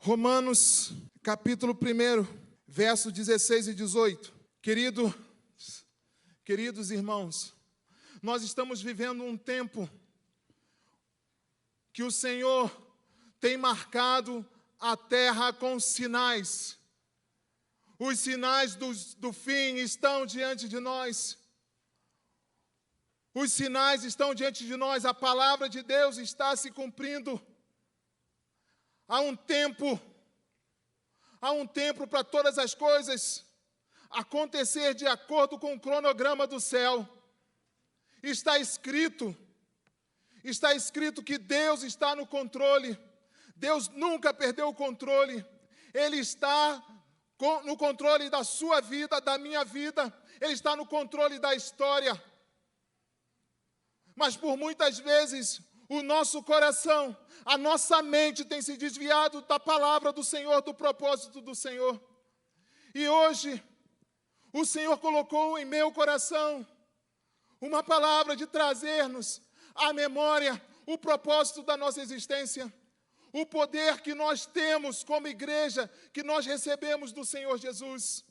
Romanos, capítulo 1, versos 16 e 18. Queridos irmãos, nós estamos vivendo um tempo que o Senhor tem marcado a terra com sinais. Os sinais do fim estão diante de nós. Os sinais estão diante de nós. A palavra de Deus está se cumprindo. Há um tempo para todas as coisas acontecer de acordo com o cronograma do céu. Está escrito que Deus está no controle. Deus nunca perdeu o controle. Ele está no controle da sua vida, da minha vida. Ele está no controle da história. Mas por muitas vezes o nosso coração, a nossa mente tem se desviado da palavra do Senhor, do propósito do Senhor. E hoje, o Senhor colocou em meu coração uma palavra de trazer-nos à memória o propósito da nossa existência, o poder que nós temos como igreja, que nós recebemos do Senhor Jesus,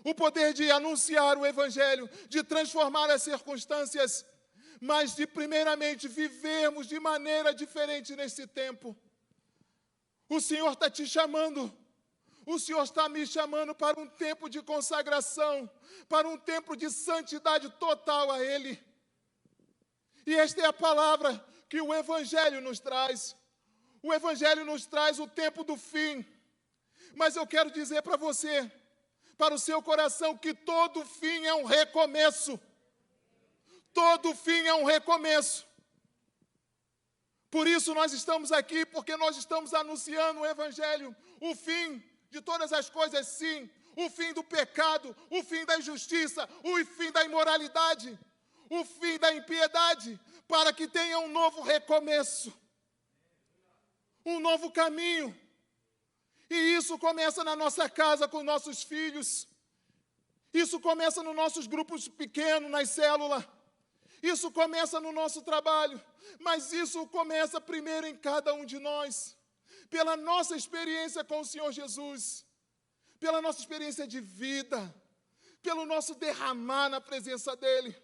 o poder de anunciar o Evangelho, de transformar as circunstâncias, mas de primeiramente vivermos de maneira diferente nesse tempo. O Senhor está te chamando, o Senhor está me chamando para um tempo de consagração, para um tempo de santidade total a Ele. E esta é a palavra que o Evangelho nos traz. O Evangelho nos traz o tempo do fim. Mas eu quero dizer para você, para o seu coração, que todo fim é um recomeço. Todo fim é um recomeço. Por isso nós estamos aqui, porque nós estamos anunciando o Evangelho. O fim de todas as coisas, sim. O fim do pecado, o fim da injustiça, o fim da imoralidade, o fim da impiedade, para que tenha um novo recomeço, um novo caminho. E isso começa na nossa casa, com nossos filhos. Isso começa nos nossos grupos pequenos, nas células. Isso começa no nosso trabalho, mas isso começa primeiro em cada um de nós, pela nossa experiência com o Senhor Jesus, pela nossa experiência de vida, pelo nosso derramar na presença dEle.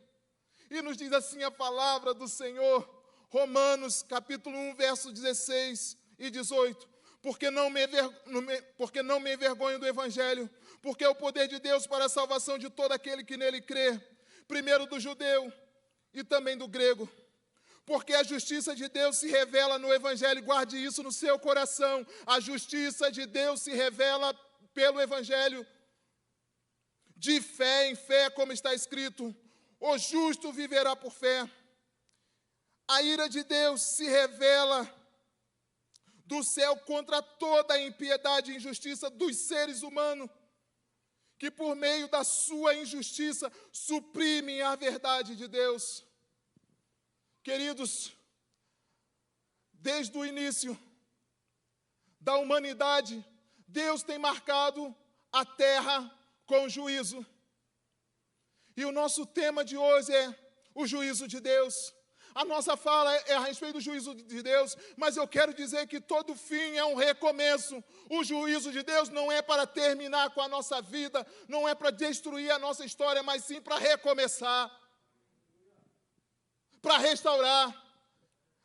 E nos diz assim a palavra do Senhor, Romanos, capítulo 1, versos 16 e 18. Porque não me envergonho do Evangelho, porque é o poder de Deus para a salvação de todo aquele que nele crê, primeiro do judeu e também do grego. Porque a justiça de Deus se revela no Evangelho, guarde isso no seu coração. A justiça de Deus se revela pelo Evangelho, de fé em fé, como está escrito, o justo viverá por fé. A ira de Deus se revela do céu contra toda a impiedade e injustiça dos seres humanos, que por meio da sua injustiça suprimem a verdade de Deus. Queridos, desde o início da humanidade, Deus tem marcado a terra com juízo. E o nosso tema de hoje é o juízo de Deus. A nossa fala é a respeito do juízo de Deus, mas eu quero dizer que todo fim é um recomeço. O juízo de Deus não é para terminar com a nossa vida, não é para destruir a nossa história, mas sim para recomeçar, para restaurar,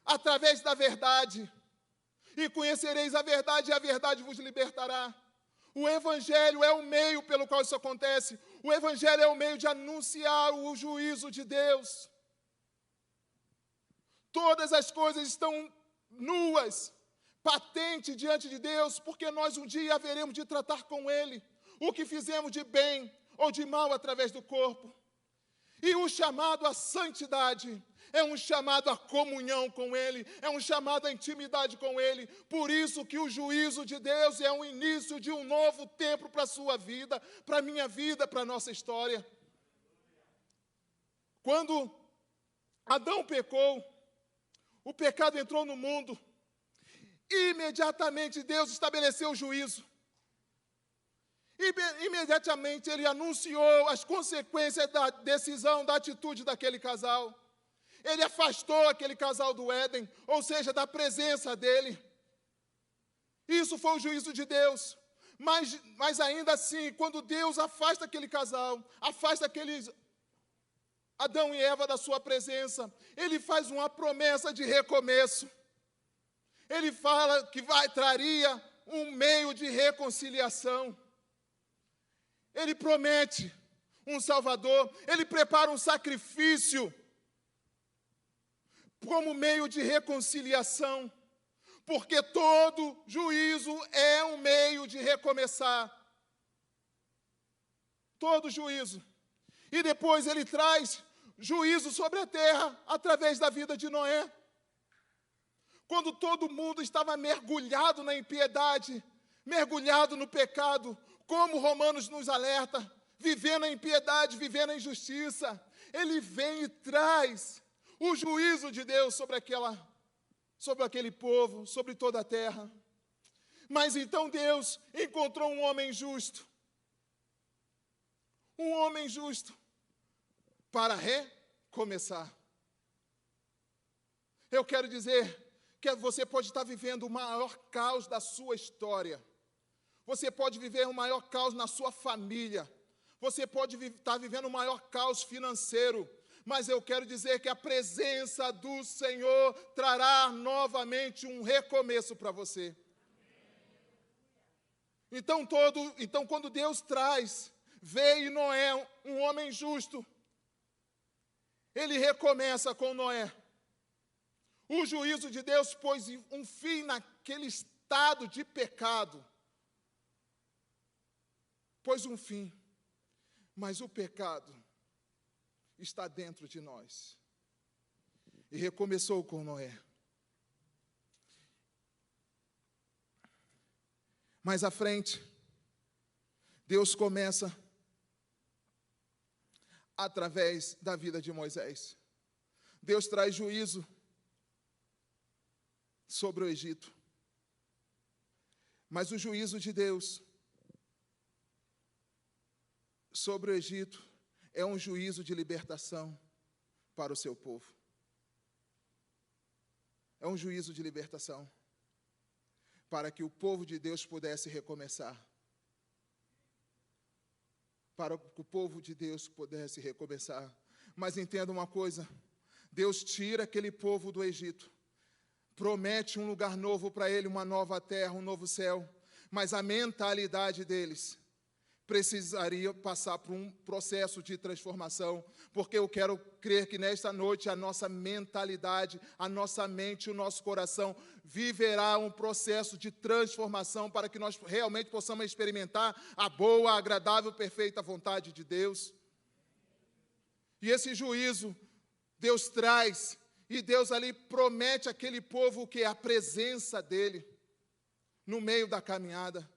através da verdade. E conhecereis a verdade, e a verdade vos libertará. O Evangelho é o meio pelo qual isso acontece. O Evangelho é o meio de anunciar o juízo de Deus. Todas as coisas estão nuas, patentes diante de Deus, porque nós um dia haveremos de tratar com Ele o que fizemos de bem ou de mal através do corpo. E o chamado à santidade é um chamado à comunhão com Ele, é um chamado à intimidade com Ele. Por isso que o juízo de Deus é o início de um novo tempo para a sua vida, para a minha vida, para a nossa história. Quando Adão pecou, o pecado entrou no mundo, imediatamente Deus estabeleceu o juízo. Imediatamente Ele anunciou as consequências da decisão, da atitude daquele casal. Ele afastou aquele casal do Éden, ou seja, da presença dele. Isso foi o juízo de Deus. Mas ainda assim, quando Deus afasta aquele casal, afasta aqueles Adão e Eva da sua presença, Ele faz uma promessa de recomeço. Ele fala que traria um meio de reconciliação. Ele promete um Salvador, Ele prepara um sacrifício como meio de reconciliação, porque todo juízo é um meio de recomeçar. Todo juízo. E depois Ele traz juízo sobre a terra através da vida de Noé. Quando todo mundo estava mergulhado na impiedade, mergulhado no pecado, como Romanos nos alerta, vivendo a impiedade, vivendo a injustiça, Ele vem e traz o juízo de Deus sobre aquele povo, sobre toda a terra. Mas então Deus encontrou um homem justo para recomeçar. Eu quero dizer que você pode estar vivendo o maior caos da sua história. Você pode viver o maior caos na sua família. Você pode estar vivendo o maior caos financeiro. Mas eu quero dizer que a presença do Senhor trará novamente um recomeço para você. Então, quando Deus veio Noé, um homem justo, Ele recomeça com Noé. O juízo de Deus pôs um fim naquele estado de pecado. Pôs um fim. Mas o pecado está dentro de nós. E recomeçou com Noé. Mais à frente, Deus começa através da vida de Moisés. Deus traz juízo sobre o Egito. Mas o juízo de Deus sobre o Egito é um juízo de libertação para o seu povo. É um juízo de libertação para que o povo de Deus pudesse recomeçar. Para que o povo de Deus pudesse recomeçar. Mas entenda uma coisa, Deus tira aquele povo do Egito, promete um lugar novo para ele, uma nova terra, um novo céu, mas a mentalidade deles precisaria passar por um processo de transformação, porque eu quero crer que nesta noite a nossa mentalidade, a nossa mente, o nosso coração viverá um processo de transformação para que nós realmente possamos experimentar a boa, agradável, perfeita vontade de Deus. E esse juízo Deus traz, e Deus ali promete àquele povo que é a presença dele no meio da caminhada.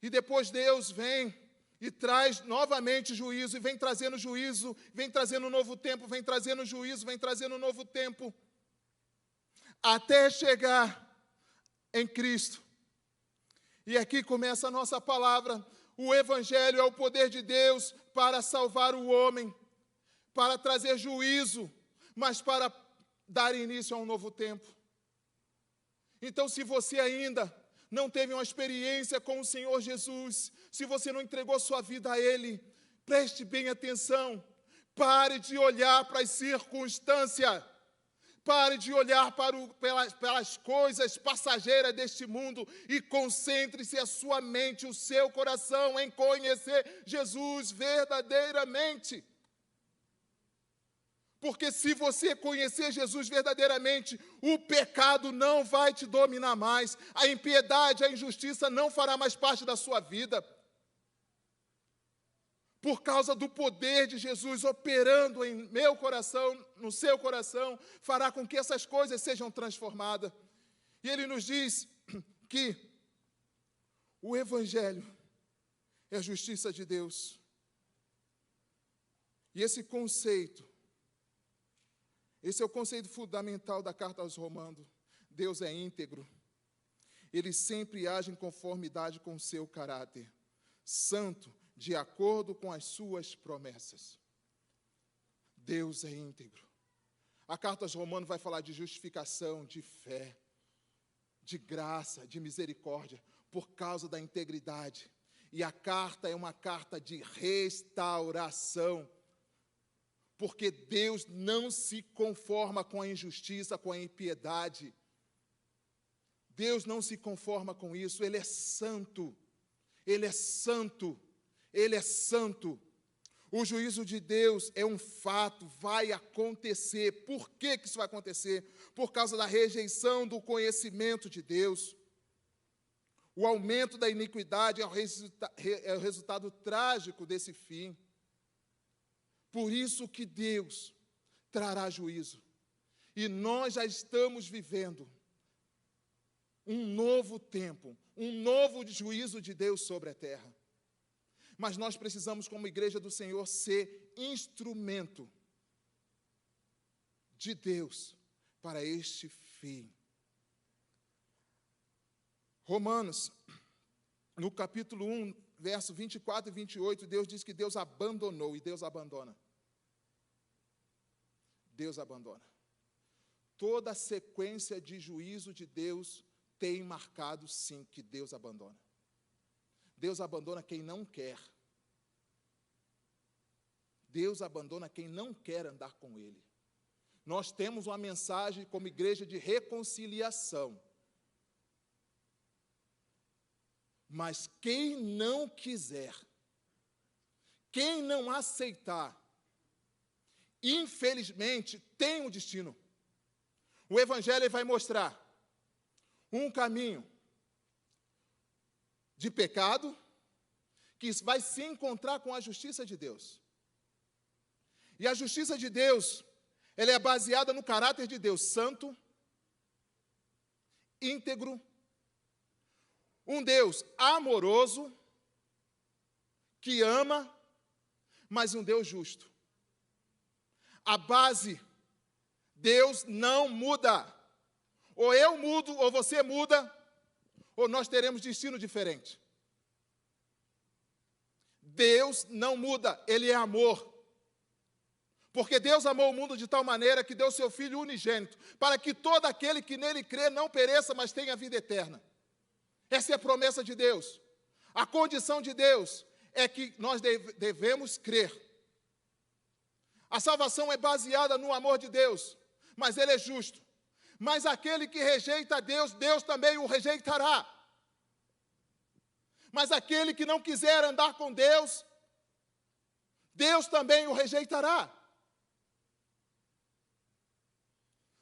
E depois Deus vem e traz novamente juízo, e vem trazendo juízo, vem trazendo um novo tempo, vem trazendo juízo, vem trazendo um novo tempo, até chegar em Cristo. E aqui começa a nossa palavra. O Evangelho é o poder de Deus para salvar o homem, para trazer juízo, mas para dar início a um novo tempo. Então, se você ainda não teve uma experiência com o Senhor Jesus, se você não entregou sua vida a Ele, preste bem atenção, pare de olhar para as circunstâncias, pare de olhar pelas coisas passageiras deste mundo e concentre-se a sua mente, o seu coração em conhecer Jesus verdadeiramente. Porque se você conhecer Jesus verdadeiramente, o pecado não vai te dominar mais, a impiedade, a injustiça não fará mais parte da sua vida. Por causa do poder de Jesus operando em meu coração, no seu coração, fará com que essas coisas sejam transformadas. E Ele nos diz que o Evangelho é a justiça de Deus. E esse é o conceito fundamental da carta aos Romanos. Deus é íntegro. Ele sempre age em conformidade com o seu caráter, santo, de acordo com as suas promessas. Deus é íntegro. A carta aos Romanos vai falar de justificação, de fé, de graça, de misericórdia, por causa da integridade. E a carta é uma carta de restauração, porque Deus não se conforma com a injustiça, com a impiedade. Deus não se conforma com isso, Ele é santo, Ele é santo, Ele é santo. O juízo de Deus é um fato, vai acontecer. Por que isso vai acontecer? Por causa da rejeição do conhecimento de Deus. O aumento da iniquidade é o resultado trágico desse fim. Por isso que Deus trará juízo. E nós já estamos vivendo um novo tempo, um novo juízo de Deus sobre a terra. Mas nós precisamos, como igreja do Senhor, ser instrumento de Deus para este fim. Romanos, no capítulo 1, verso 24 e 28, Deus diz que Deus abandonou, e Deus abandona. Deus abandona. Toda a sequência de juízo de Deus tem marcado, sim, que Deus abandona. Deus abandona quem não quer. Deus abandona quem não quer andar com Ele. Nós temos uma mensagem como igreja de reconciliação. Mas quem não quiser, quem não aceitar, infelizmente, tem um destino. O Evangelho vai mostrar um caminho de pecado, que vai se encontrar com a justiça de Deus. E a justiça de Deus, ela é baseada no caráter de Deus, santo, íntegro, um Deus amoroso, que ama, mas um Deus justo. A base, Deus não muda. Ou eu mudo, ou você muda, ou nós teremos destino diferente. Deus não muda, Ele é amor. Porque Deus amou o mundo de tal maneira que deu seu Filho unigênito, para que todo aquele que nele crê não pereça, mas tenha vida eterna. Essa é a promessa de Deus. A condição de Deus é que nós devemos crer. A salvação é baseada no amor de Deus, mas Ele é justo. Mas aquele que rejeita Deus, Deus também o rejeitará. Mas aquele que não quiser andar com Deus, Deus também o rejeitará.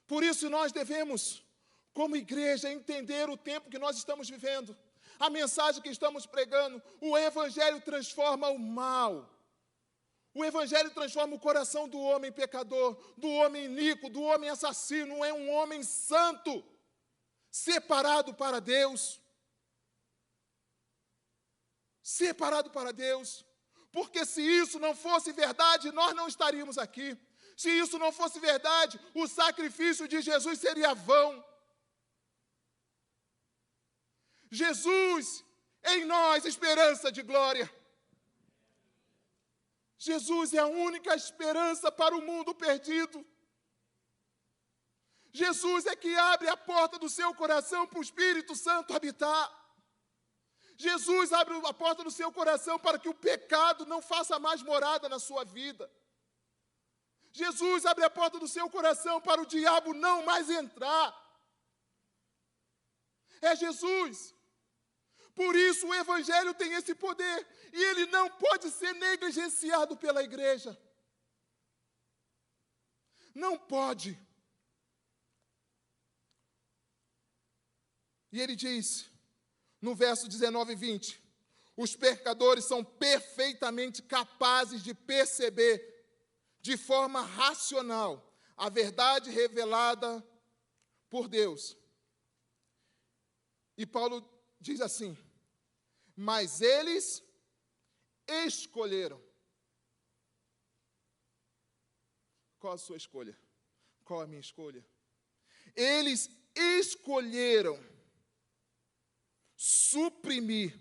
Por isso nós devemos, como igreja, entender o tempo que nós estamos vivendo. A mensagem que estamos pregando, o Evangelho transforma o mal. O Evangelho transforma o coração do homem pecador, do homem iníquo, do homem assassino. É um homem santo, separado para Deus. Separado para Deus. Porque se isso não fosse verdade, nós não estaríamos aqui. Se isso não fosse verdade, o sacrifício de Jesus seria vão. Jesus, em nós, esperança de glória. Jesus é a única esperança para o mundo perdido. Jesus é que abre a porta do seu coração para o Espírito Santo habitar. Jesus abre a porta do seu coração para que o pecado não faça mais morada na sua vida. Jesus abre a porta do seu coração para o diabo não mais entrar. É Jesus. Por isso o Evangelho tem esse poder e ele não pode ser negligenciado pela igreja. Não pode. E ele diz, no verso 19 e 20, os pecadores são perfeitamente capazes de perceber de forma racional a verdade revelada por Deus. E Paulo diz assim, mas eles escolheram. Qual a sua escolha? Qual a minha escolha? Eles escolheram suprimir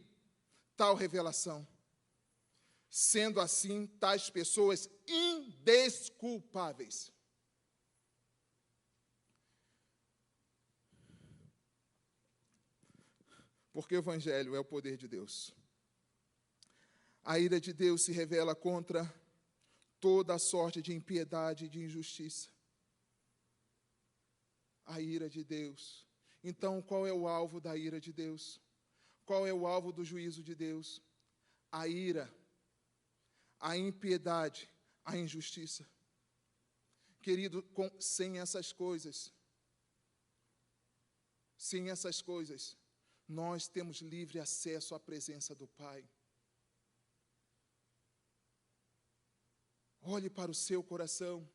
tal revelação. Sendo assim, tais pessoas indesculpáveis. Porque o Evangelho é o poder de Deus. A ira de Deus se revela contra toda a sorte de impiedade e de injustiça. A ira de Deus. Então, qual é o alvo da ira de Deus? Qual é o alvo do juízo de Deus? A ira, a impiedade, a injustiça. Querido, sem essas coisas, nós temos livre acesso à presença do Pai. Olhe para o seu coração,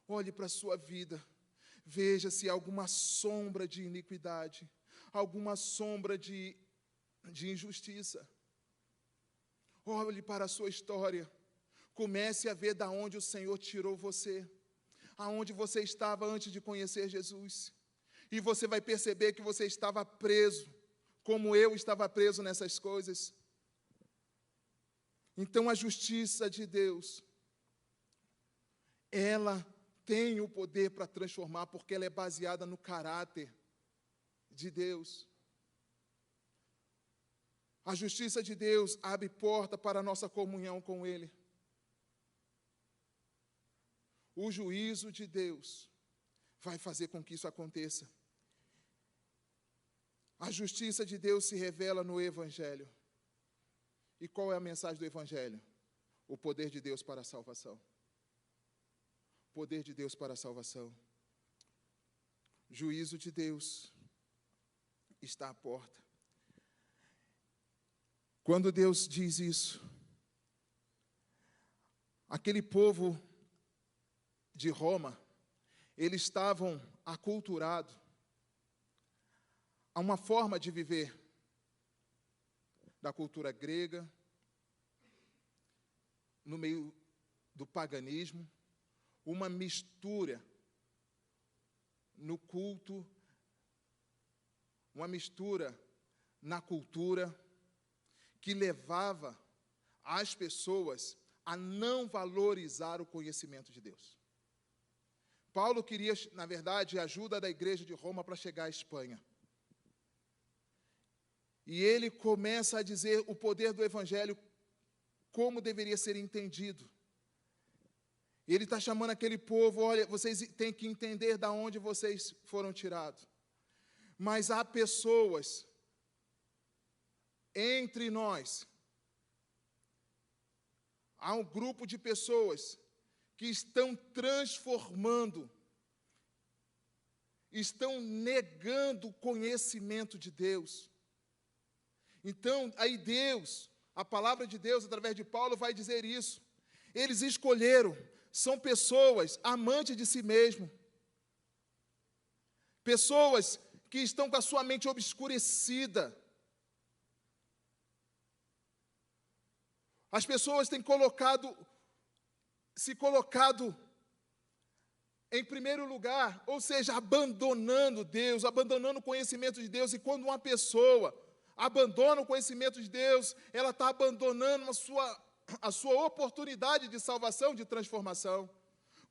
olhe para a sua vida, veja se há alguma sombra de iniquidade, alguma sombra de injustiça. Olhe para a sua história, comece a ver de onde o Senhor tirou você, aonde você estava antes de conhecer Jesus, e você vai perceber que você estava preso, como eu estava preso nessas coisas. Então a justiça de Deus, ela tem o poder para transformar, porque ela é baseada no caráter de Deus. A justiça de Deus abre porta para a nossa comunhão com Ele. O juízo de Deus vai fazer com que isso aconteça. A justiça de Deus se revela no Evangelho. E qual é a mensagem do Evangelho? O poder de Deus para a salvação. Poder de Deus para a salvação. Juízo de Deus está à porta. Quando Deus diz isso, aquele povo de Roma, eles estavam aculturados a uma forma de viver da cultura grega, no meio do paganismo, uma mistura no culto, uma mistura na cultura que levava as pessoas a não valorizar o conhecimento de Deus. Paulo queria, na verdade, a ajuda da igreja de Roma para chegar à Espanha. E ele começa a dizer o poder do Evangelho, como deveria ser entendido. Ele está chamando aquele povo, olha, vocês têm que entender de onde vocês foram tirados. Mas há pessoas entre nós, há um grupo de pessoas que estão transformando, estão negando o conhecimento de Deus. Então, aí Deus, a palavra de Deus, através de Paulo, vai dizer isso. Eles escolheram, são pessoas amantes de si mesmo, pessoas que estão com a sua mente obscurecida. As pessoas têm se colocado em primeiro lugar, ou seja, abandonando Deus, abandonando o conhecimento de Deus. E quando uma pessoa abandona o conhecimento de Deus, ela está abandonando a sua oportunidade de salvação, de transformação.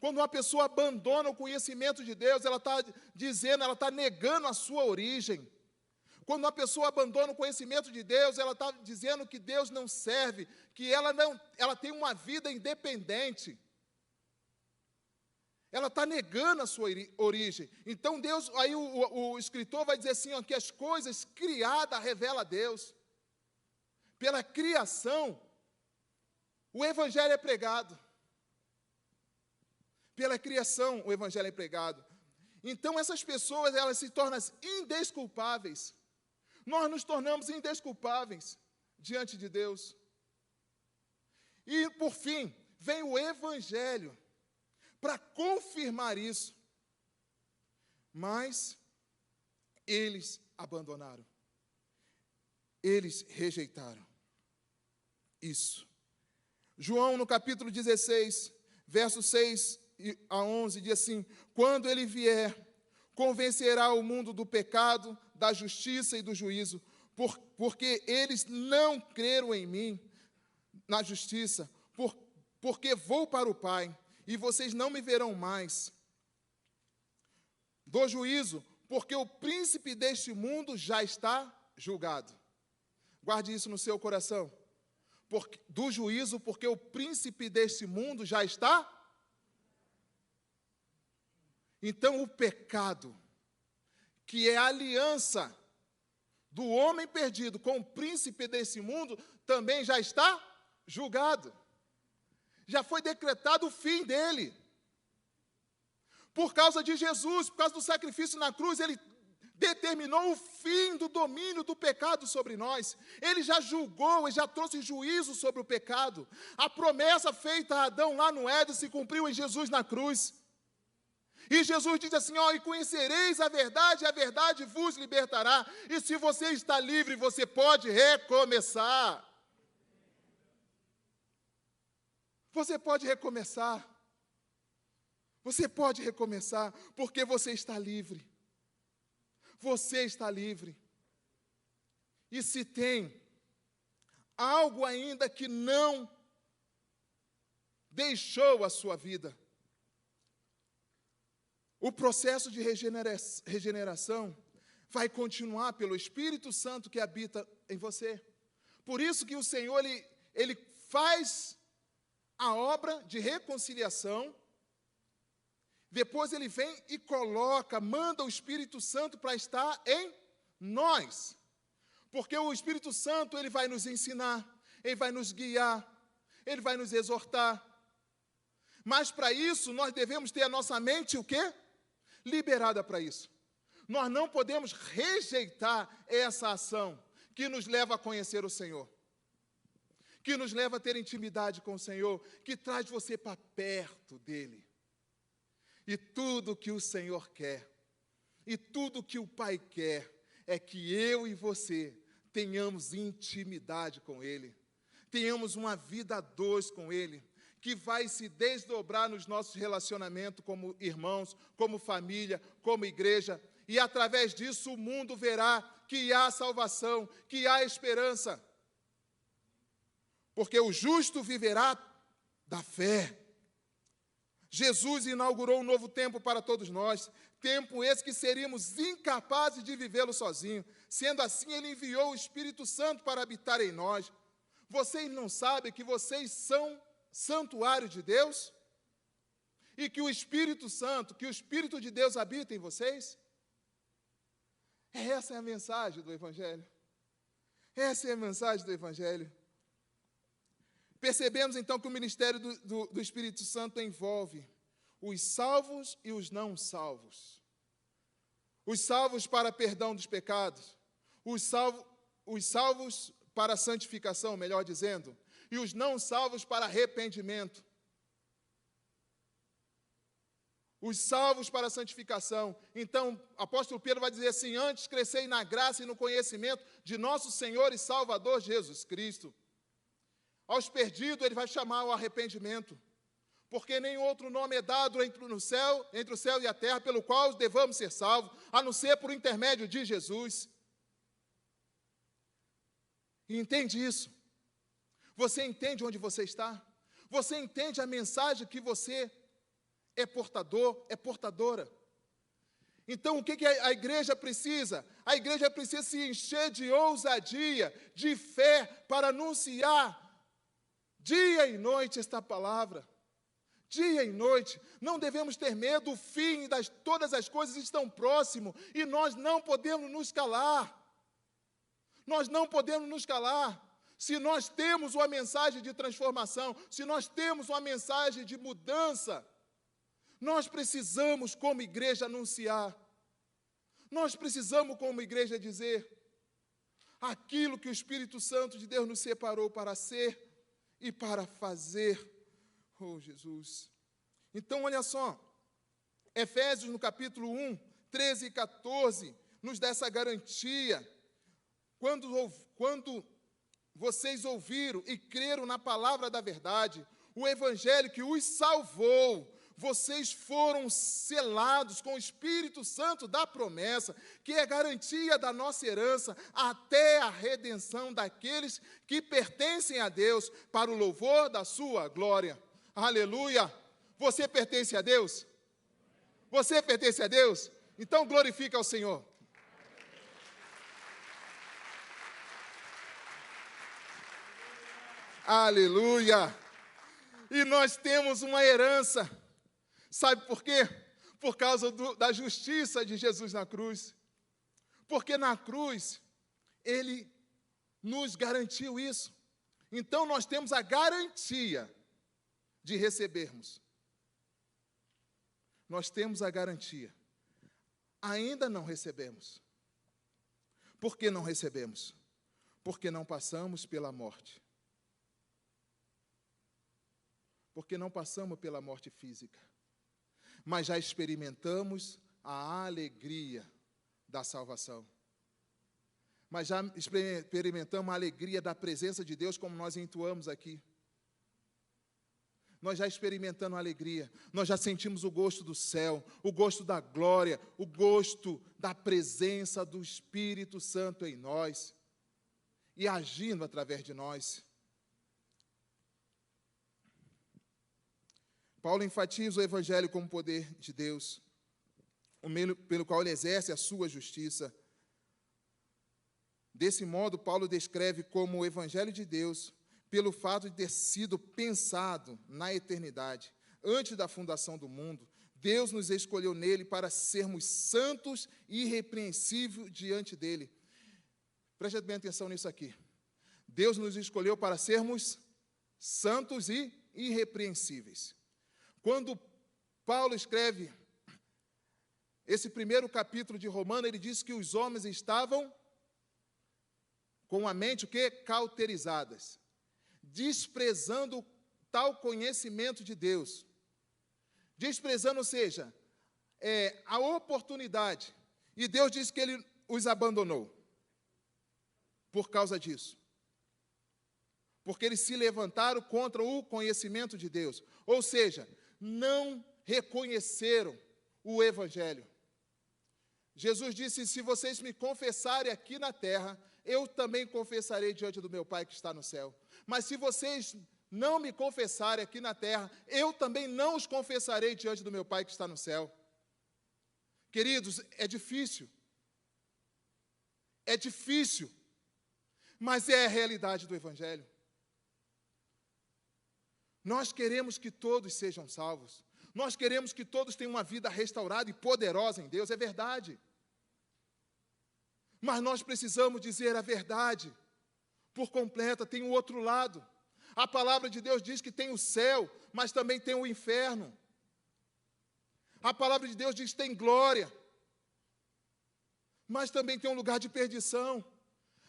Quando uma pessoa abandona o conhecimento de Deus, ela está dizendo, ela está negando a sua origem. Quando uma pessoa abandona o conhecimento de Deus, ela está dizendo que Deus não serve, que ela tem uma vida independente. Ela está negando a sua origem. Então Deus, aí o escritor vai dizer assim, ó, que as coisas criadas revelam a Deus. Pela criação, o Evangelho é pregado. Pela criação, o Evangelho é pregado. Então essas pessoas, elas se tornam indesculpáveis. Nós nos tornamos indesculpáveis diante de Deus. E, por fim, vem o Evangelho para confirmar isso. Mas eles abandonaram. Eles rejeitaram isso. João, no capítulo 16, versos 6 a 11, diz assim: quando ele vier, convencerá o mundo do pecado, da justiça e do juízo, porque eles não creram em mim na justiça, porque vou para o Pai, e vocês não me verão mais. Do juízo, porque o príncipe deste mundo já está julgado. Guarde isso no seu coração. Do juízo, porque o príncipe deste mundo já está. Então, o pecado, que é a aliança do homem perdido com o príncipe desse mundo, também já está julgado. Já foi decretado o fim dele. Por causa de Jesus, por causa do sacrifício na cruz, ele determinou o fim do domínio do pecado sobre nós. Ele já julgou, ele já trouxe juízo sobre o pecado. A promessa feita a Adão lá no Éden se cumpriu em Jesus na cruz. E Jesus diz assim, e conhecereis a verdade vos libertará. E se você está livre, você pode recomeçar. Você pode recomeçar. Você pode recomeçar, porque você está livre. Você está livre. E se tem algo ainda que não deixou a sua vida, o processo de regeneração vai continuar pelo Espírito Santo que habita em você. Por isso que o Senhor, ele faz a obra de reconciliação, depois ele vem e manda o Espírito Santo para estar em nós. Porque o Espírito Santo, ele vai nos ensinar, ele vai nos guiar, ele vai nos exortar. Mas para isso, nós devemos ter a nossa mente o quê? Liberada para isso. Nós não podemos rejeitar essa ação que nos leva a conhecer o Senhor, que nos leva a ter intimidade com o Senhor, que traz você para perto dEle. E tudo que o Senhor quer, e tudo que o Pai quer, é que eu e você tenhamos intimidade com Ele, tenhamos uma vida a dois com Ele, que vai se desdobrar nos nossos relacionamentos como irmãos, como família, como igreja, e através disso o mundo verá que há salvação, que há esperança, porque o justo viverá da fé. Jesus inaugurou um novo tempo para todos nós, tempo esse que seríamos incapazes de vivê-lo sozinho. Sendo assim, Ele enviou o Espírito Santo para habitar em nós. Vocês não sabem que vocês são santuário de Deus? E que o Espírito Santo, que o Espírito de Deus habita em vocês? Essa é a mensagem do Evangelho. Essa é a mensagem do Evangelho. Percebemos então que o ministério do Espírito Santo envolve os salvos e os não salvos. Os salvos para perdão dos pecados, os salvos para santificação, melhor dizendo, e os não salvos para arrependimento. Os salvos para a santificação. Então, o apóstolo Pedro vai dizer assim, antes crescei na graça e no conhecimento de nosso Senhor e Salvador Jesus Cristo. Aos perdidos, ele vai chamar o arrependimento, porque nem outro nome é dado entre o céu e a terra, pelo qual devamos ser salvos, a não ser por intermédio de Jesus. E entende isso? Você entende onde você está? Você entende a mensagem que você é portador, é portadora? Então, o que a igreja precisa? A igreja precisa se encher de ousadia, de fé, para anunciar dia e noite esta palavra. Dia e noite. Não devemos ter medo, o fim de todas as coisas estão próximo e nós não podemos nos calar. Nós não podemos nos calar. Se nós temos uma mensagem de transformação, se nós temos uma mensagem de mudança, nós precisamos, como igreja, anunciar. Nós precisamos, como igreja, dizer aquilo que o Espírito Santo de Deus nos separou para ser e para fazer. Oh, Jesus. Então, olha só, Efésios, no capítulo 1, 13 e 14, nos dá essa garantia. Quando vocês ouviram e creram na palavra da verdade, o evangelho que os salvou, vocês foram selados com o Espírito Santo da promessa, que é garantia da nossa herança, até a redenção daqueles que pertencem a Deus, para o louvor da sua glória. Aleluia! Você pertence a Deus? Você pertence a Deus? Então glorifica ao Senhor. Aleluia! E nós temos uma herança. Sabe por quê? Por causa da justiça de Jesus na cruz. Porque na cruz, Ele nos garantiu isso. Então, nós temos a garantia de recebermos. Nós temos a garantia. Ainda não recebemos. Por que não recebemos? Porque não passamos pela morte. Porque não passamos pela morte física. Mas já experimentamos a alegria da salvação. Mas já experimentamos a alegria da presença de Deus, como nós entoamos aqui. Nós já experimentamos a alegria, nós já sentimos o gosto do céu, o gosto da glória, o gosto da presença do Espírito Santo em nós e agindo através de nós. Paulo enfatiza o Evangelho como poder de Deus, o meio pelo qual ele exerce a sua justiça. Desse modo, Paulo descreve como o Evangelho de Deus, pelo fato de ter sido pensado na eternidade, antes da fundação do mundo, Deus nos escolheu nele para sermos santos e irrepreensíveis diante dele. Preste bem atenção nisso aqui. Deus nos escolheu para sermos santos e irrepreensíveis. Quando Paulo escreve esse primeiro capítulo de Romanos, ele diz que os homens estavam com a mente o quê? Cauterizadas, desprezando tal conhecimento de Deus. Desprezando, ou seja, a oportunidade. E Deus diz que Ele os abandonou por causa disso. Porque eles se levantaram contra o conhecimento de Deus. Ou seja, não reconheceram o Evangelho. Jesus disse, se vocês me confessarem aqui na terra, eu também confessarei diante do meu Pai que está no céu. Mas se vocês não me confessarem aqui na terra, eu também não os confessarei diante do meu Pai que está no céu. Queridos, é difícil. É difícil. Mas é a realidade do Evangelho. Nós queremos que todos sejam salvos. Nós queremos que todos tenham uma vida restaurada e poderosa em Deus, é verdade. Mas nós precisamos dizer a verdade por completa, tem o outro lado. A palavra de Deus diz que tem o céu, mas também tem o inferno. A palavra de Deus diz que tem glória, mas também tem um lugar de perdição.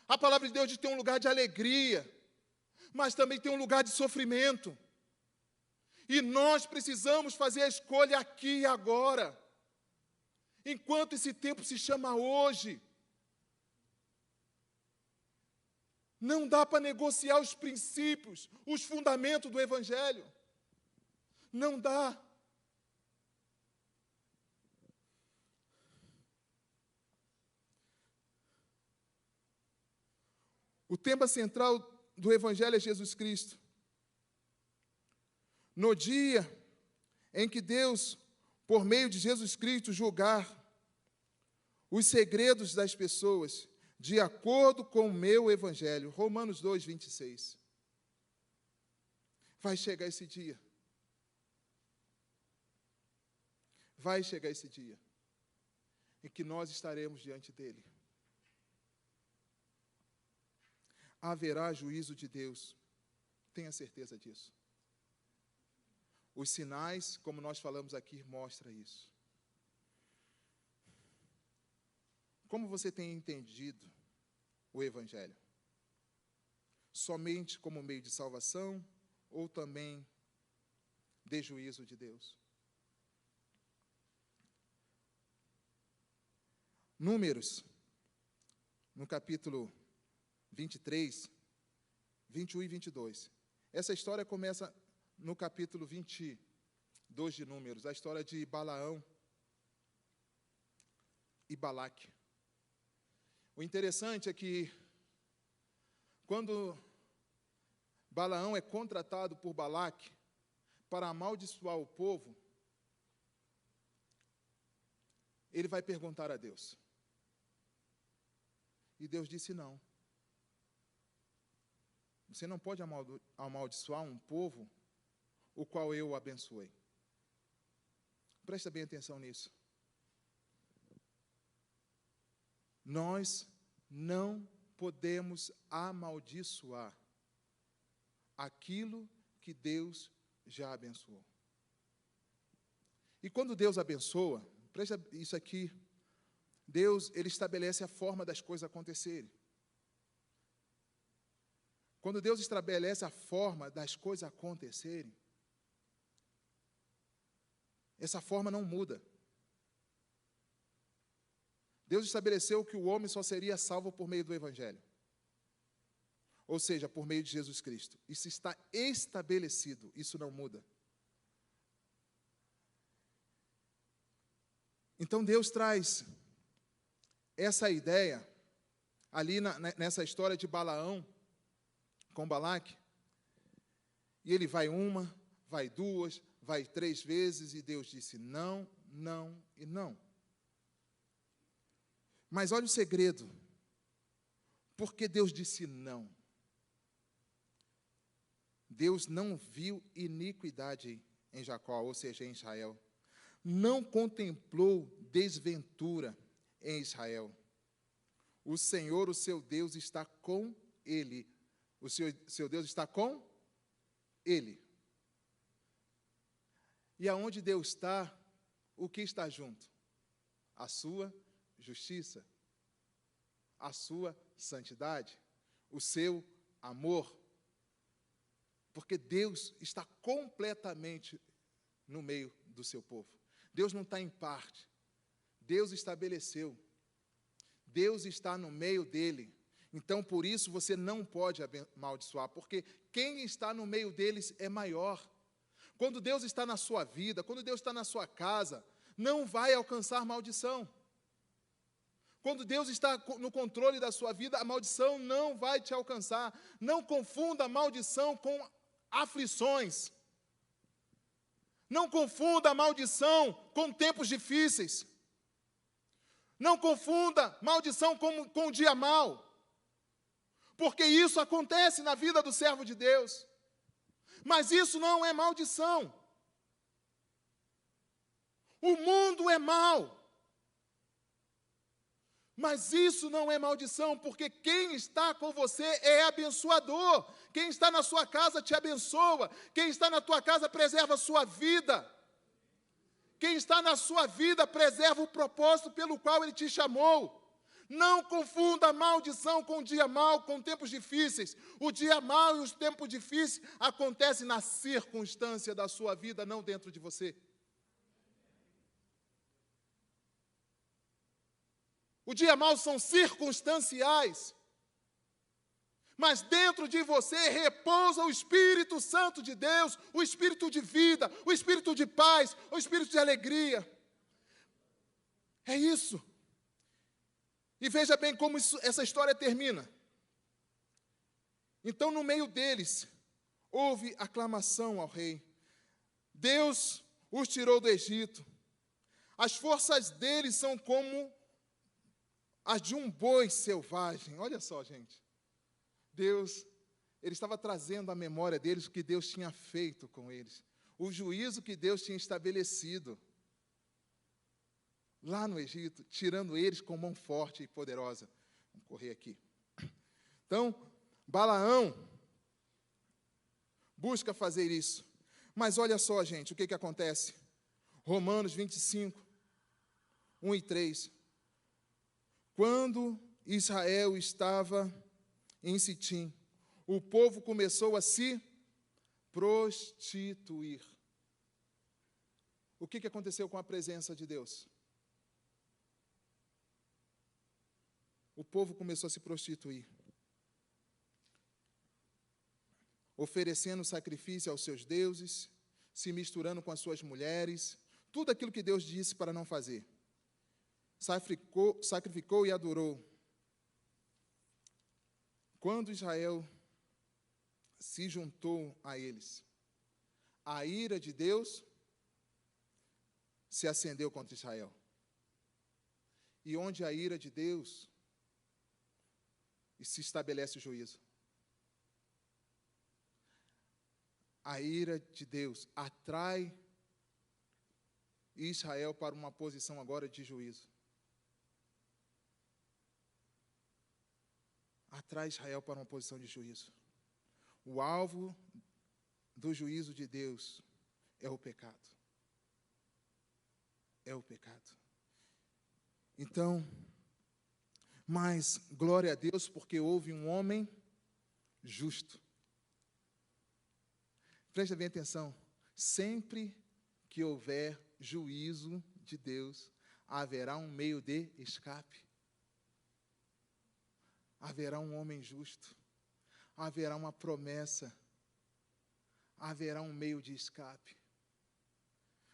A palavra de Deus diz que tem um lugar de alegria, mas também tem um lugar de sofrimento. E nós precisamos fazer a escolha aqui e agora, enquanto esse tempo se chama hoje. Não dá para negociar os princípios, os fundamentos do Evangelho. Não dá. O tema central do Evangelho é Jesus Cristo. No dia em que Deus, por meio de Jesus Cristo, julgar os segredos das pessoas, de acordo com o meu Evangelho, Romanos 2, 26. Vai chegar esse dia. Vai chegar esse dia em que nós estaremos diante dele. Haverá juízo de Deus, tenha certeza disso. Os sinais, como nós falamos aqui, mostram isso. Como você tem entendido o Evangelho? Somente como meio de salvação ou também de juízo de Deus? Números, no capítulo 23, 21 e 22. Essa história começa no capítulo 22 de Números, a história de Balaão e Balaque. O interessante é que, quando Balaão é contratado por Balaque para amaldiçoar o povo, ele vai perguntar a Deus. E Deus disse não. Você não pode amaldiçoar um povo o qual eu abençoei. Presta bem atenção nisso. Nós não podemos amaldiçoar aquilo que Deus já abençoou. E quando Deus abençoa, presta isso aqui, Deus, Ele estabelece a forma das coisas acontecerem. Quando Deus estabelece a forma das coisas acontecerem, essa forma não muda. Deus estabeleceu que o homem só seria salvo por meio do Evangelho. Ou seja, por meio de Jesus Cristo. Isso está estabelecido, isso não muda. Então Deus traz essa ideia, ali nessa história de Balaão com Balaque, e ele vai uma, vai duas, vai 3 vezes, e Deus disse não, não e não. Mas olha o segredo. Por que Deus disse não? Deus não viu iniquidade em Jacó, ou seja, em Israel. Não contemplou desventura em Israel. O Senhor, o seu Deus, está com ele. O seu Deus está com ele. E aonde Deus está, o que está junto? A sua justiça, a sua santidade, o seu amor. Porque Deus está completamente no meio do seu povo. Deus não está em parte. Deus estabeleceu. Deus está no meio dele. Então, por isso, você não pode amaldiçoar, porque quem está no meio deles é maior. Quando Deus está na sua vida, quando Deus está na sua casa, não vai alcançar maldição. Quando Deus está no controle da sua vida, a maldição não vai te alcançar. Não confunda a maldição com aflições. Não confunda a maldição com tempos difíceis. Não confunda maldição com um dia mau. Porque isso acontece na vida do servo de Deus. Mas isso não é maldição. O mundo é mau. Mas isso não é maldição, porque quem está com você é abençoador. Quem está na sua casa te abençoa. Quem está na tua casa preserva a sua vida. Quem está na sua vida preserva o propósito pelo qual Ele te chamou. Não confunda a maldição com o dia mau, com tempos difíceis. O dia mau e os tempos difíceis acontecem na circunstância da sua vida, não dentro de você. O dia mau são circunstanciais, mas dentro de você repousa o Espírito Santo de Deus, o Espírito de vida, o Espírito de paz, o Espírito de alegria. É isso. E veja bem como essa história termina. Então, no meio deles, houve aclamação ao rei. Deus os tirou do Egito. As forças deles são como as de um boi selvagem. Olha só, gente. Deus, Ele estava trazendo à memória deles o que Deus tinha feito com eles. O juízo que Deus tinha estabelecido lá no Egito, tirando eles com mão forte e poderosa. Vamos correr aqui. Então, Balaão busca fazer isso. Mas olha só, gente, o que acontece? Romanos 25, 1 e 3. Quando Israel estava em Sitim, o povo começou a se prostituir. O que aconteceu com a presença de Deus? O povo começou a se prostituir, oferecendo sacrifício aos seus deuses, se misturando com as suas mulheres, tudo aquilo que Deus disse para não fazer. Sacrificou e adorou. Quando Israel se juntou a eles, a ira de Deus se acendeu contra Israel. E onde a ira de Deus, se estabelece o juízo. a ira de Deus atrai Israel para uma posição agora de juízo. Atrai Israel para uma posição de juízo. O alvo do juízo de Deus é o pecado. É o pecado. Então, mas glória a Deus, porque houve um homem justo. Preste bem atenção. Sempre que houver juízo de Deus, haverá um meio de escape. Haverá um homem justo. Haverá uma promessa. Haverá um meio de escape.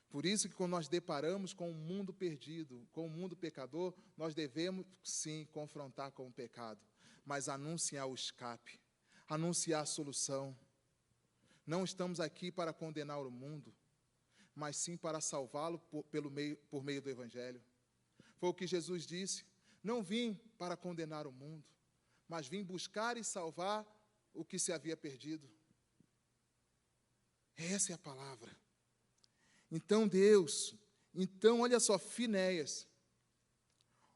Por isso que quando nós deparamos com um mundo perdido, com um mundo pecador, nós devemos sim confrontar com o pecado, mas anunciar o escape, anunciar a solução. Não estamos aqui para condenar o mundo, mas sim para salvá-lo por meio do Evangelho. Foi o que Jesus disse: não vim para condenar o mundo, mas vim buscar e salvar o que se havia perdido. Essa é a palavra. Então olha só, Finéias,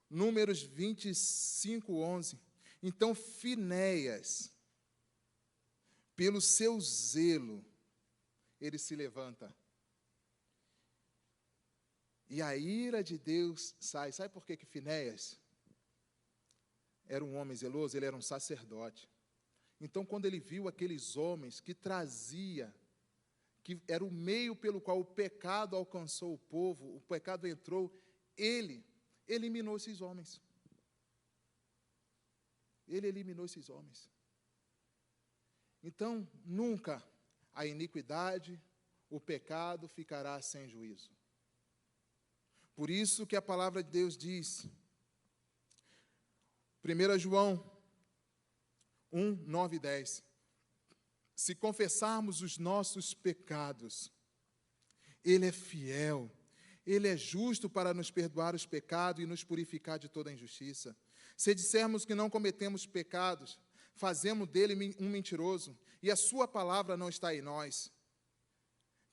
Números 25, 11. Então Finéias, pelo seu zelo, ele se levanta. E a ira de Deus sai. Sabe por que Finéias era um homem zeloso? Ele era um sacerdote. Então, quando ele viu aqueles homens que era o meio pelo qual o pecado alcançou o povo, o pecado entrou, ele eliminou esses homens. Ele eliminou esses homens. Então, nunca a iniquidade, o pecado ficará sem juízo. Por isso que a palavra de Deus diz, 1 João 1, 9 e 10, se confessarmos os nossos pecados, Ele é fiel, Ele é justo para nos perdoar os pecados e nos purificar de toda injustiça. Se dissermos que não cometemos pecados, fazemos dele um mentiroso, e a sua palavra não está em nós.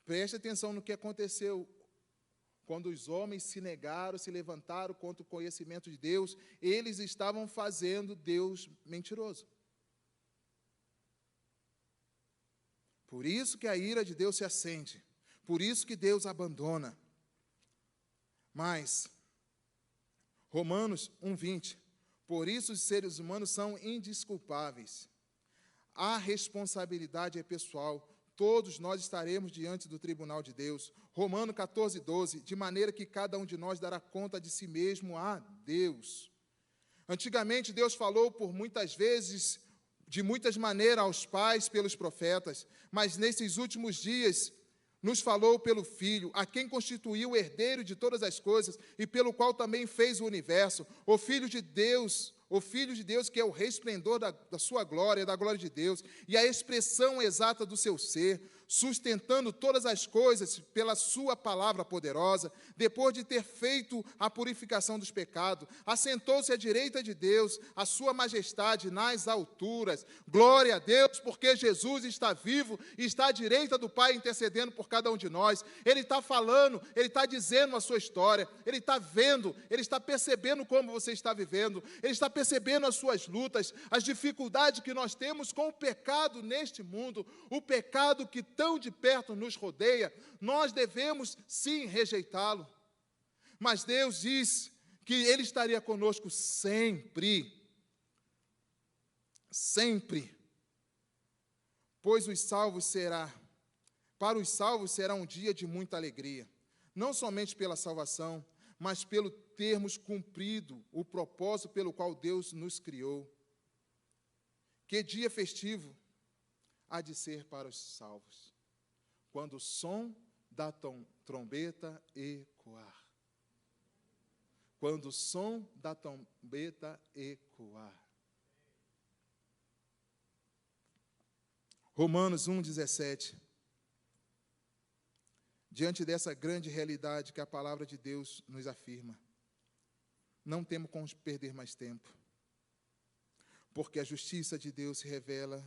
Preste atenção no que aconteceu. Quando os homens se negaram, se levantaram contra o conhecimento de Deus, eles estavam fazendo Deus mentiroso. Por isso que a ira de Deus se acende. Por isso que Deus abandona. Mas, Romanos 1:20, por isso os seres humanos são indesculpáveis. A responsabilidade é pessoal. Todos nós estaremos diante do tribunal de Deus. Romanos 14:12, de maneira que cada um de nós dará conta de si mesmo a Deus. Antigamente, Deus falou por muitas vezes, de muitas maneiras aos pais, pelos profetas, mas nesses últimos dias nos falou pelo Filho, a quem constituiu o herdeiro de todas as coisas e pelo qual também fez o universo, o Filho de Deus que é o resplendor da sua glória, da glória de Deus, e a expressão exata do seu ser, sustentando todas as coisas pela sua palavra poderosa, depois de ter feito a purificação dos pecados, assentou-se à direita de Deus, a sua majestade nas alturas. Glória a Deus, porque Jesus está vivo e está à direita do Pai intercedendo por cada um de nós. Ele está falando, Ele está dizendo a sua história, Ele está vendo, Ele está percebendo como você está vivendo, Ele está percebendo as suas lutas, as dificuldades que nós temos com o pecado neste mundo, o pecado que tão de perto nos rodeia. Nós devemos sim rejeitá-lo, mas Deus diz que Ele estaria conosco sempre, sempre, pois para os salvos será um dia de muita alegria, não somente pela salvação, mas pelo termos cumprido o propósito pelo qual Deus nos criou. Que dia festivo há de ser para os salvos, quando o som da trombeta ecoar. Quando o som da trombeta ecoar. Romanos 1:17. Diante dessa grande realidade que a palavra de Deus nos afirma, não temos como perder mais tempo, porque a justiça de Deus se revela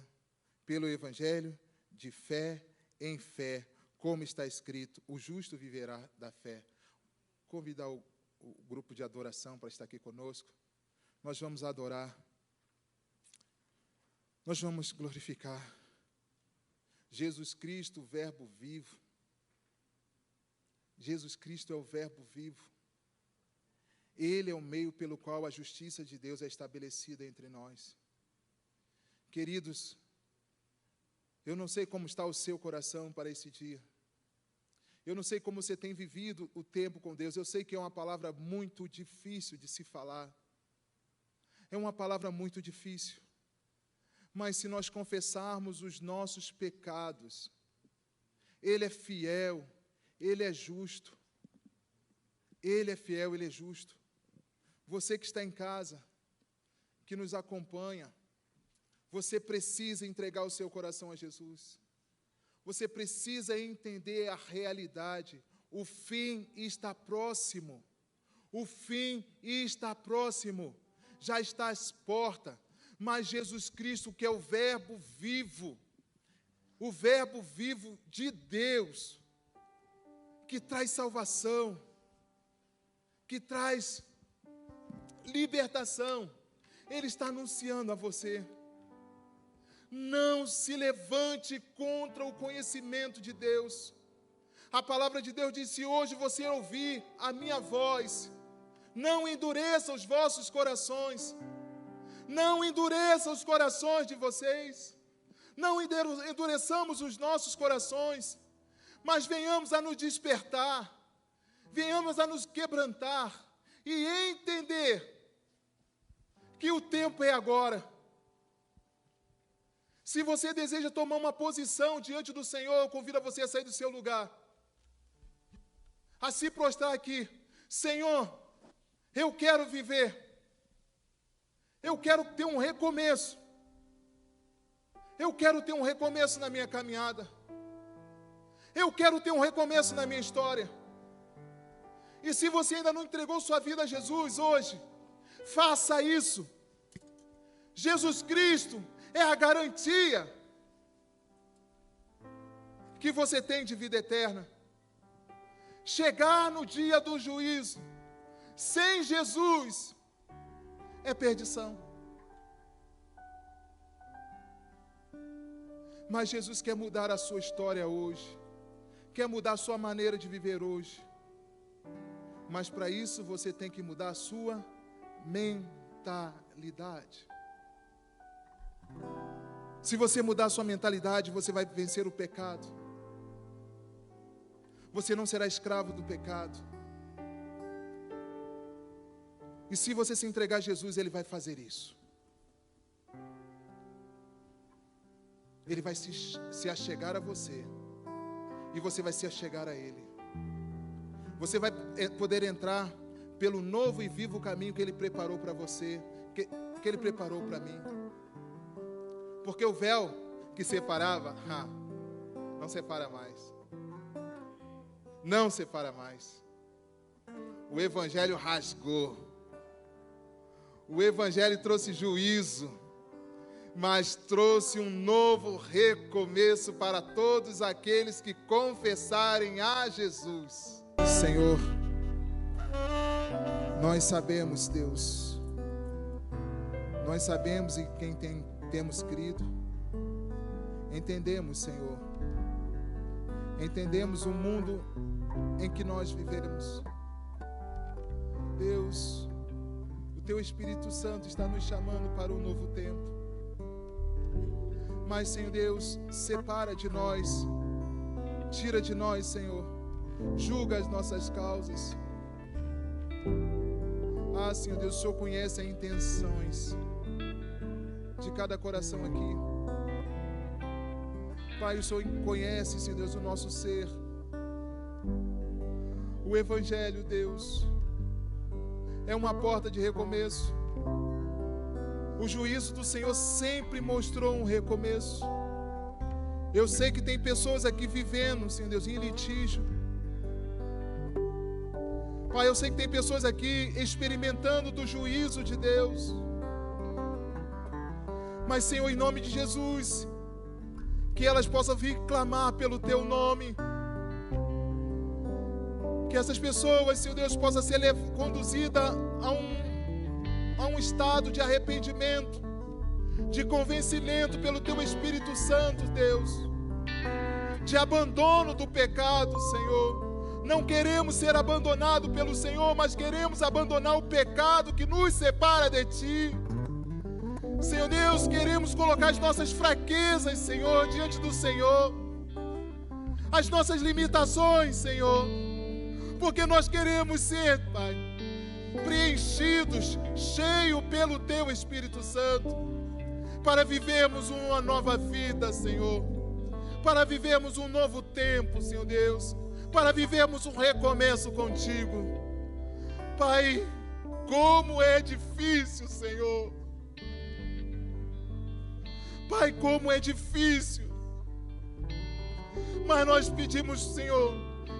pelo Evangelho de fé em fé, como está escrito, o justo viverá da fé. Convidar o grupo de adoração para estar aqui conosco. Nós vamos adorar. Nós vamos glorificar Jesus Cristo, o Verbo vivo. Jesus Cristo é o Verbo vivo. Ele é o meio pelo qual a justiça de Deus é estabelecida entre nós. Queridos, eu não sei como está o seu coração para esse dia. Eu não sei como você tem vivido o tempo com Deus. Eu sei que é uma palavra muito difícil de se falar. É uma palavra muito difícil. Mas se nós confessarmos os nossos pecados, Ele é fiel, Ele é justo. Ele é fiel, Ele é justo. Você que está em casa, que nos acompanha, você precisa entregar o seu coração a Jesus. Você precisa entender a realidade. O fim está próximo. O fim está próximo. Já está às portas. Mas Jesus Cristo, que é o Verbo vivo de Deus, que traz salvação, que traz libertação, Ele está anunciando a você: não se levante contra o conhecimento de Deus. A palavra de Deus diz: se hoje você ouvir a minha voz, não endureça os vossos corações. Não endureça os corações de vocês. Não endureçamos os nossos corações, mas venhamos a nos despertar, venhamos a nos quebrantar e entender que o tempo é agora. Se você deseja tomar uma posição diante do Senhor, eu convido você a sair do seu lugar, a se prostrar aqui. Senhor, eu quero viver. Eu quero ter um recomeço. Eu quero ter um recomeço na minha caminhada. Eu quero ter um recomeço na minha história. E se você ainda não entregou sua vida a Jesus hoje, faça isso. Jesus Cristo é a garantia que você tem de vida eterna. Chegar no dia do juízo sem Jesus é perdição. Mas Jesus quer mudar a sua história hoje, quer mudar a sua maneira de viver hoje. Mas para isso você tem que mudar a sua mentalidade. Se você mudar a sua mentalidade, você vai vencer o pecado. Você não será escravo do pecado. E se você se entregar a Jesus, Ele vai fazer isso. Ele vai se achegar a você. E você vai se achegar a Ele. Você vai poder entrar pelo novo e vivo caminho que Ele preparou para você, que Ele preparou para mim. Porque o véu que separava, não separa mais. Não separa mais. O Evangelho rasgou. O Evangelho trouxe juízo, mas trouxe um novo recomeço para todos aqueles que confessarem a Jesus. Senhor, nós sabemos, Deus, nós sabemos em quem temos crido, entendemos, Senhor, entendemos o mundo em que nós vivemos. Deus, o Teu Espírito Santo está nos chamando para um novo tempo. Mas, Senhor Deus, separa de nós, tira de nós, Senhor, julga as nossas causas. Senhor Deus, o Senhor conhece as intenções de cada coração aqui. Pai, o Senhor conhece, Senhor Deus, o nosso ser. O Evangelho, Deus, é uma porta de recomeço. O juízo do Senhor sempre mostrou um recomeço. Eu sei que tem pessoas aqui vivendo, Senhor Deus, em litígio. Pai, eu sei que tem pessoas aqui experimentando do juízo de Deus. Mas, Senhor, em nome de Jesus, que elas possam vir clamar pelo Teu nome. Que essas pessoas, Senhor Deus, possam ser conduzidas a um estado de arrependimento, de convencimento pelo Teu Espírito Santo, Deus, de abandono do pecado, Senhor. Não queremos ser abandonados pelo Senhor, mas queremos abandonar o pecado que nos separa de Ti. Senhor Deus, queremos colocar as nossas fraquezas, Senhor, diante do Senhor, as nossas limitações, Senhor, porque nós queremos ser, Pai, preenchidos, cheios pelo Teu Espírito Santo, para vivermos uma nova vida, Senhor, para vivermos um novo tempo, Senhor Deus, para vivermos um recomeço contigo. Pai, como é difícil, Senhor. Pai, como é difícil. Mas nós pedimos, Senhor,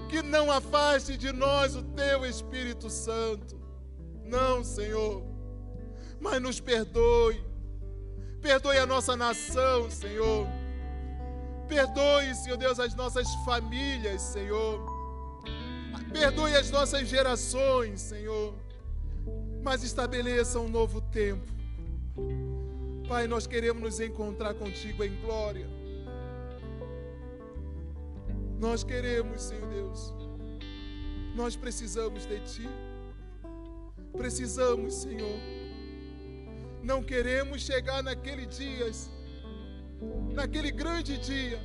que não afaste de nós o Teu Espírito Santo. Não, Senhor, mas nos perdoe. Perdoe a nossa nação, Senhor. Perdoe, Senhor Deus, as nossas famílias, Senhor. Perdoe as nossas gerações, Senhor. Mas estabeleça um novo tempo. Pai, nós queremos nos encontrar contigo em glória. Nós queremos, Senhor Deus. Nós precisamos de Ti. Precisamos, Senhor. Não queremos chegar naquele dia, naquele grande dia,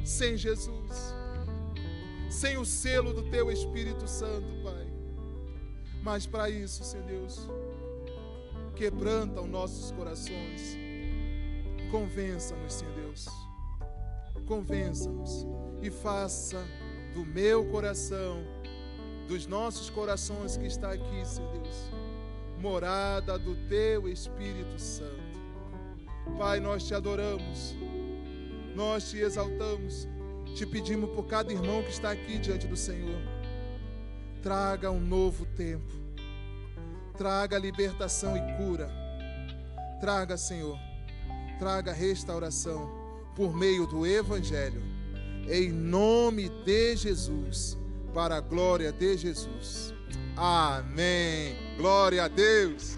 sem Jesus, sem o selo do Teu Espírito Santo, Pai. Mas para isso, Senhor Deus, quebranta os nossos corações. Convença-nos, Senhor Deus. Convença-nos e faça do meu coração, dos nossos corações que está aqui, Senhor Deus, morada do Teu Espírito Santo. Pai, nós Te adoramos, nós Te exaltamos, Te pedimos por cada irmão que está aqui diante do Senhor. Traga um novo tempo, traga libertação e cura. Traga, Senhor, traga restauração por meio do Evangelho, em nome de Jesus, para a glória de Jesus. Amém. Glória a Deus.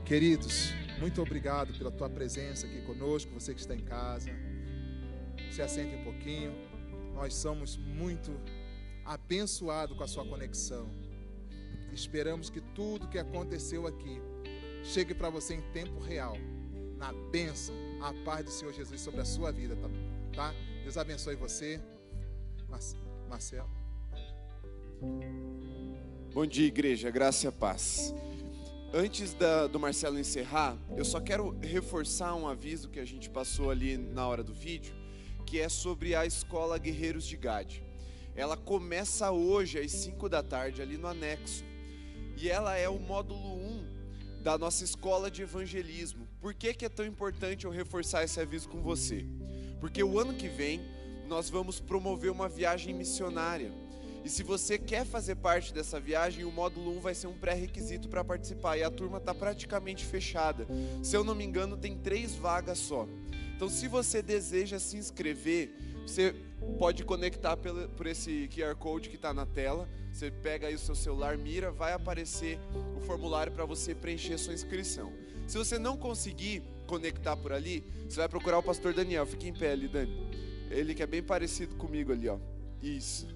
Queridos, muito obrigado pela tua presença aqui conosco, você que está em casa. Se assente um pouquinho. Nós somos muito abençoados com a sua conexão. Esperamos que tudo que aconteceu aqui chegue para você em tempo real, na bênção, a paz do Senhor Jesus sobre a sua vida, tá? Deus abençoe você. Marcelo. Bom dia, igreja, graça e a paz. Antes do Marcelo encerrar, eu só quero reforçar um aviso que a gente passou ali na hora do vídeo, que é sobre a escola Guerreiros de Gade. Ela começa hoje às 5 da tarde ali no anexo, e ela é o módulo 1 da nossa escola de evangelismo. Por que é tão importante eu reforçar esse aviso com você? Porque o ano que vem nós vamos promover uma viagem missionária. E se você quer fazer parte dessa viagem, o módulo 1 vai ser um pré-requisito para participar. E a turma está praticamente fechada. Se eu não me engano, tem 3 vagas só. Então, se você deseja se inscrever, você pode conectar por esse QR Code que está na tela. Você pega aí o seu celular, mira, vai aparecer o formulário para você preencher sua inscrição. Se você não conseguir conectar por ali, você vai procurar o pastor Daniel. Fique em pé ali, Dani. Ele que é bem parecido comigo ali, ó. Isso.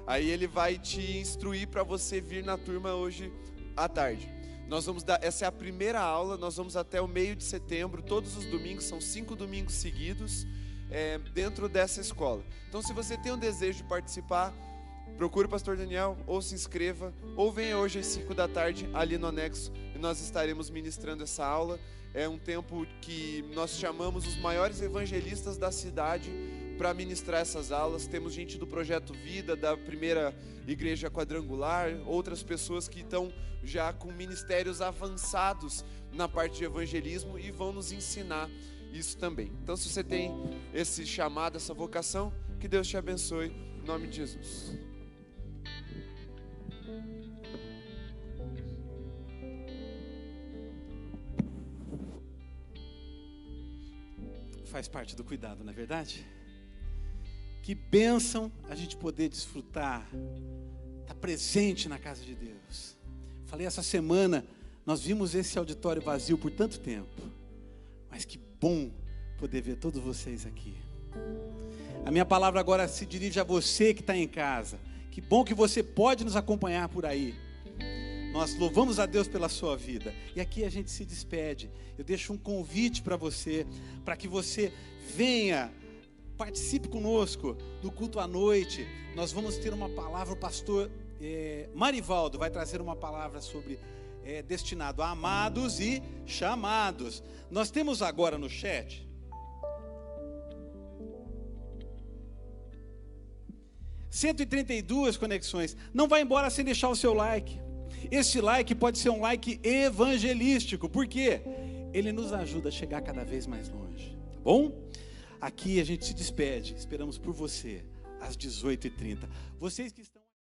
Aí ele vai te instruir para você vir na turma hoje à tarde. Nós vamos dar, essa é a primeira aula, nós vamos até o meio de setembro, todos os domingos, são 5 domingos seguidos, dentro dessa escola. Então, se você tem um desejo de participar, procure o pastor Daniel, ou se inscreva, ou venha hoje às 5 da tarde ali no anexo, e nós estaremos ministrando essa aula. É um tempo que nós chamamos os maiores evangelistas da cidade para ministrar essas aulas. Temos gente do Projeto Vida, da primeira igreja quadrangular, outras pessoas que estão já com ministérios avançados na parte de evangelismo e vão nos ensinar isso também. Então, se você tem esse chamado, essa vocação, que Deus te abençoe, em nome de Jesus. faz parte do cuidado, não é verdade? Que bênção a gente poder desfrutar, estar presente na casa de Deus. Falei essa semana, nós vimos esse auditório vazio por tanto tempo, mas que bom poder ver todos vocês aqui. A minha palavra agora se dirige a você que está em casa. Que bom que você pode nos acompanhar por aí. Nós louvamos a Deus pela sua vida. E aqui a gente se despede. Eu deixo um convite para você, para que você venha, participe conosco do culto à noite. Nós vamos ter uma palavra, o pastor Marivaldo vai trazer uma palavra sobre destinado a amados e chamados. Nós temos agora no chat 132 conexões. Não vai embora sem deixar o seu like. Este like pode ser um like evangelístico, porque ele nos ajuda a chegar cada vez mais longe, tá bom? Aqui a gente se despede, esperamos por você às 18h30. Vocês que estão